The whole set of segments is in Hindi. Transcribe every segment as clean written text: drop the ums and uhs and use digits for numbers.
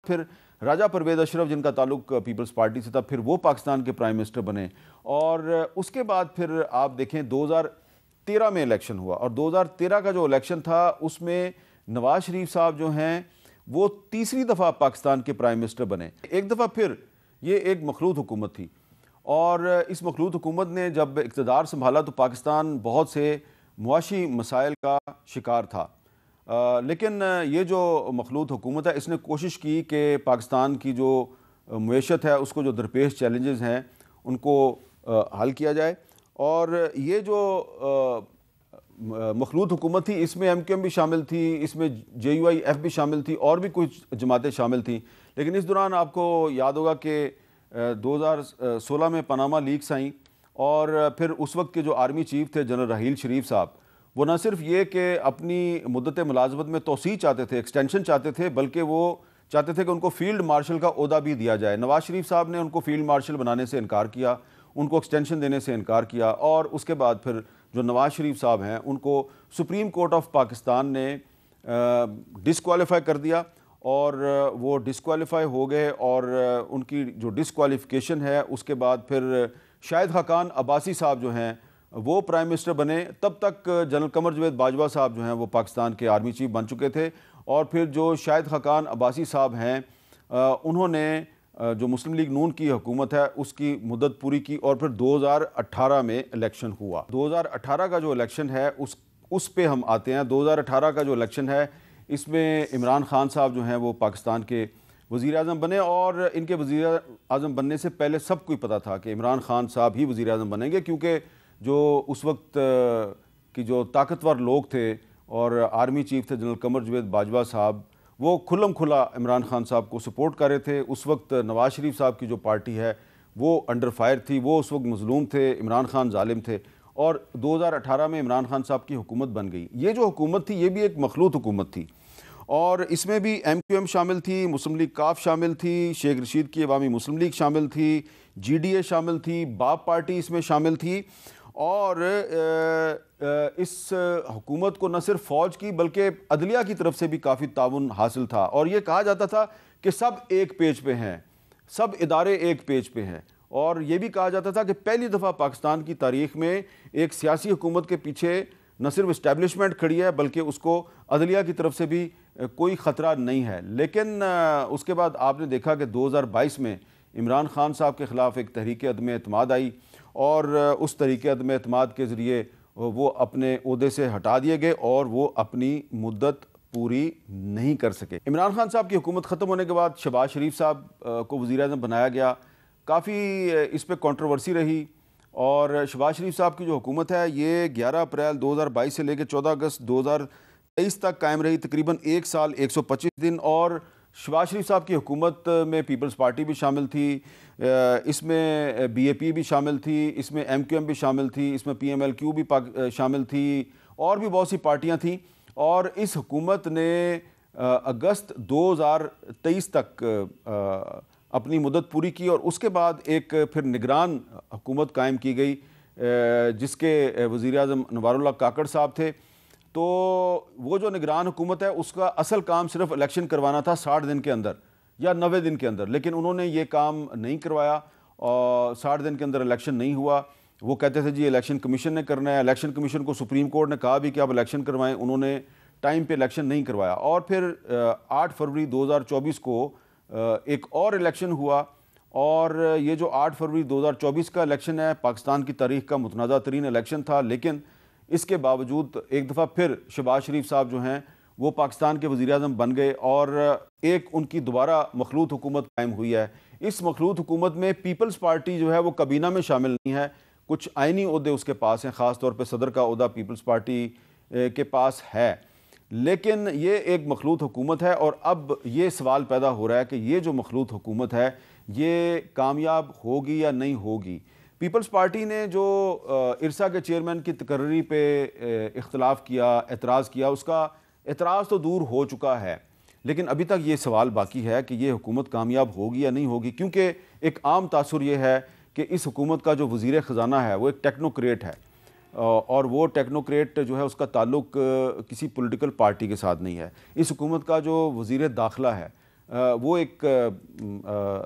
फिर राजा परवेज़ अशरफ, जिनका ताल्लुक पीपल्स पार्टी से था, फिर वो पाकिस्तान के प्राइम मिनिस्टर बने। और उसके बाद फिर आप देखें 2013 में इलेक्शन हुआ, और 2013 का जो इलेक्शन था उसमें नवाज शरीफ साहब जो हैं वो तीसरी दफ़ा पाकिस्तान के प्राइम मिनिस्टर बने। एक दफ़ा फिर ये एक मखलूत हुकूमत थी, और इस मखलूत हुकूमत ने जब इक़्तिदार संभाला तो पाकिस्तान बहुत से मुआशी मसाइल का शिकार था। लेकिन ये जो मखलूत हुकूमत है इसने कोशिश की कि पाकिस्तान की जो मईशत है उसको, जो दरपेश चैलेंजेस हैं उनको हल किया जाए। और ये जो मखलूत हुकूमत थी इसमें MQM भी शामिल थी, इसमें JUIF भी शामिल थी, और भी कुछ जमातें शामिल थी। लेकिन इस दौरान आपको याद होगा कि 2016 में पनामा लीक्स आई, और फिर उस वक्त के जो आर्मी चीफ थे जनरल राहील शरीफ साहब, वो न सिर्फ ये कि अपनी मुद्दत मुलाजमत में तोसी चाहते थे, एक्सटेंशन चाहते थे, बल्कि वो चाहते थे कि उनको फील्ड मार्शल का ओहदा भी दिया जाए। नवाज शरीफ साहब ने उनको फील्ड मार्शल बनाने से इनकार किया, उनको एक्सटेंशन देने से इनकार किया, और उसके बाद फिर जो नवाज शरीफ साहब हैं उनको सुप्रीम कोर्ट ऑफ पाकिस्तान ने डिसक्वालीफाई कर दिया, और वो डिसक्वालीफाई हो गए। और उनकी जो डिसक्वालिफिकेशन है उसके बाद फिर शाहिद खाकान अब्बासी साहब जो हैं वो प्राइम मिनिस्टर बने। तब तक जनरल कमर जावेद बाजवा साहब जो हैं वो पाकिस्तान के आर्मी चीफ बन चुके थे। और फिर जो शाहिद खाकान अब्बासी साहब हैं उन्होंने जो मुस्लिम लीग नून की हुकूमत है उसकी मुद्दत पूरी की, और फिर 2018 में इलेक्शन हुआ। 2018 का जो इलेक्शन है उस पे हम आते हैं। 2018 का जो इलेक्शन है इसमें इमरान खान साहब जो हैं वो पाकिस्तान के वज़ीर आज़म बने, और इनके वज़ीर आज़म बनने से पहले सबको ही पता था कि इमरान खान साहब ही वज़ीर आज़म बनेंगे, क्योंकि जो उस वक्त की जो ताकतवर लोग थे और आर्मी चीफ थे जनरल कमर जावेद बाजवा साहब, वो खुल्लम खुला इमरान खान साहब को सपोर्ट कर रहे थे। उस वक्त नवाज शरीफ साहब की जो पार्टी है वो अंडर फायर थी, वो उस वक्त मजलूम थे, इमरान खान जालिम थे, और 2018 में इमरान खान साहब की हुकूमत बन गई। ये जो हुकूमत थी ये भी एक मखलूत हुकूमत थी, और इसमें भी MQM शामिल थी, मुस्लिम लीग काफ शामिल थी, शेख रशीद की अवामी मुस्लिम लीग शामिल थी, GDA शामिल थी, बाप पार्टी इसमें शामिल थी। और इस हुकूमत को न सिर्फ फ़ौज की बल्कि अदलिया की तरफ से भी काफ़ी ताउन हासिल था, और ये कहा जाता था कि सब एक पेज पे हैं, सब इदारे एक पेज पे हैं। और ये भी कहा जाता था कि पहली दफ़ा पाकिस्तान की तारीख़ में एक सियासी हुकूमत के पीछे न सिर्फ इस्टेब्लिशमेंट खड़ी है बल्कि उसको अदलिया की तरफ से भी कोई ख़तरा नहीं है। लेकिन उसके बाद आपने देखा कि 2022 में इमरान खान साहब के ख़िलाफ़ एक तहरीक अदम एतमाद आई, और उस तहरीक अदम एतमाद के ज़रिए वो अपने ओहदे से हटा दिए गए, और वो अपनी मुद्दत पूरी नहीं कर सके। इमरान खान साहब की हुकूमत ख़त्म होने के बाद शहबाज शरीफ साहब को वज़ीर आज़म बनाया गया। काफ़ी इस पर कंट्रोवर्सी रही, और शहबाज शरीफ साहब की जो हुकूमत है ये 11 अप्रैल 2022 से लेकर 14 अगस्त 2023 तक कायम रही, तकरीबन 1 साल 125 दिन। और शहबाज शरीफ साहब की हुकूमत में पीपल्स पार्टी भी शामिल थी, इसमें BAP भी शामिल थी, इसमें MQM भी शामिल थी, इसमें PMLQ भी शामिल थी, और भी बहुत सी पार्टियां थीं। और इस हुकूमत ने अगस्त 2023 तक अपनी मुद्दत पूरी की, और उसके बाद एक फिर निगरान हुकूमत कायम की गई जिसके वज़ीर आज़म नवारुल्लाह काकड़ साहब थे। तो वो जो निगरान हुकूमत है उसका असल काम सिर्फ इलेक्शन करवाना था 60 दिन के अंदर या 90 दिन के अंदर, लेकिन उन्होंने ये काम नहीं करवाया, और 60 दिन के अंदर इलेक्शन नहीं हुआ। वो कहते थे जी इलेक्शन कमीशन ने करना है, इलेक्शन कमीशन को सुप्रीम कोर्ट ने कहा भी कि आप इलेक्शन करवाएं, उन्होंने टाइम पे इलेक्शन नहीं करवाया। और फिर 8 फरवरी 2024 को एक और इलेक्शन हुआ, और ये जो 8 फरवरी 2024 का इलेक्शन है पाकिस्तान की तारीख़ का मुतनाज़ा तरीन इलेक्शन था। लेकिन इसके बावजूद एक दफ़ा फिर शहबाज शरीफ साहब जो हैं वो पाकिस्तान के वज़ीर आज़म बन गए, और एक उनकी दोबारा मखलूत हुकूमत कायम हुई है। इस मखलूत हुकूमत में पीपल्स पार्टी जो है वो काबीना में शामिल नहीं है, कुछ आइनी ओहदे उसके पास हैं, ख़ास तौर पर सदर का ओहदा पीपल्स पार्टी के पास है। लेकिन ये एक मखलूत हुकूमत है, और अब ये सवाल पैदा हो रहा है कि ये जो मखलूत हुकूमत है ये कामयाब होगी या नहीं होगी। पीपल्स पार्टी ने जो इरसा के चेयरमैन की तकर्री पे इख्तलाफ किया, एतराज़ किया, उसका एतराज़ तो दूर हो चुका है, लेकिन अभी तक ये सवाल बाकी है कि ये हुकूमत कामयाब होगी या नहीं होगी। क्योंकि एक आम तासुर ये है कि इस हुकूमत का जो वज़ीर ख़जाना है वो एक टेक्नोक्रेट है, और वो टेक्नोक्रेट जो है उसका ताल्लुक किसी पॉलिटिकल पार्टी के साथ नहीं है। इस हुकूमत का जो वज़ीर दाखिला है वो एक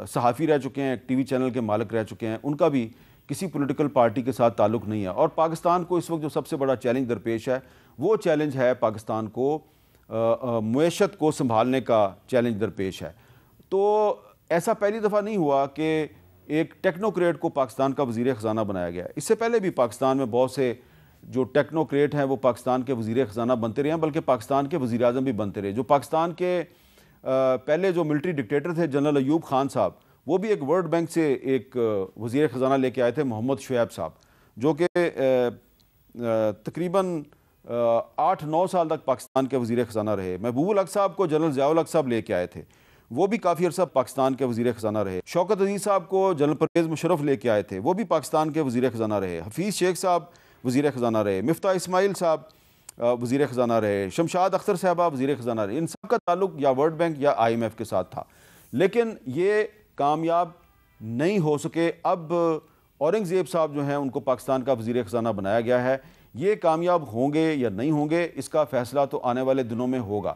सहाफ़ी रह चुके हैं, एक टीवी चैनल के मालिक रह चुके हैं, उनका भी किसी पॉलिटिकल पार्टी के साथ ताल्लुक़ नहीं है। और पाकिस्तान को इस वक्त जो सबसे बड़ा चैलेंज दरपेश है वो चैलेंज है पाकिस्तान को मुईशत को संभालने का चैलेंज दरपेश है। तो ऐसा पहली दफ़ा नहीं हुआ कि एक टेक्नोक्रेट को पाकिस्तान का वज़ीर ख़जाना बनाया गया। इससे पहले भी पाकिस्तान में बहुत से जो टेक्नोक्रेट हैं वो पाकिस्तान के वज़ीर ख़जाना बनते रहे हैं, बल्कि पाकिस्तान के वज़ीर आज़म भी बनते रहे। जो पाकिस्तान के पहले जो मिलिट्री डिक्टेटर थे जनरल अयूब खान साहब, वो भी एक वर्ल्ड बैंक से एक वज़ीर ख़जाना लेके आए थे, मोहम्मद शुएब साहब, जो कि तकरीबन 8-9 साल तक पाकिस्तान के वज़ीर ख़जाना रहे। महबूब हक साहब को जनरल ज़िया उल हक साहब लेके आए थे, वो भी काफ़ी अर्सा पाकिस्तान के वज़ीर ख़जाना रहे। शौकत अज़ीज़ साहब को जनरल परवेज़ मुशर्रफ लेके आए थे, वो भी पाकिस्तान के वज़ीर ख़जाना रहे। हफीज़ शेख साहब वज़ीर ख़जाना रहे। मिफ्ता इस्माइल साहब वज़ीर ख़जाना रहे। शमशाद अख्तर साहबा वज़ीर ख़जाना रहे। इन सब का ताल्लुक़ या वर्ल्ड बैंक या IMF के साथ था, लेकिन ये कामयाब नहीं हो सके। अब औरंगज़ेब साहब जो हैं उनको पाकिस्तान का वज़ीर ख़जाना बनाया गया है। ये कामयाब होंगे या नहीं होंगे, इसका फ़ैसला तो आने वाले दिनों में होगा।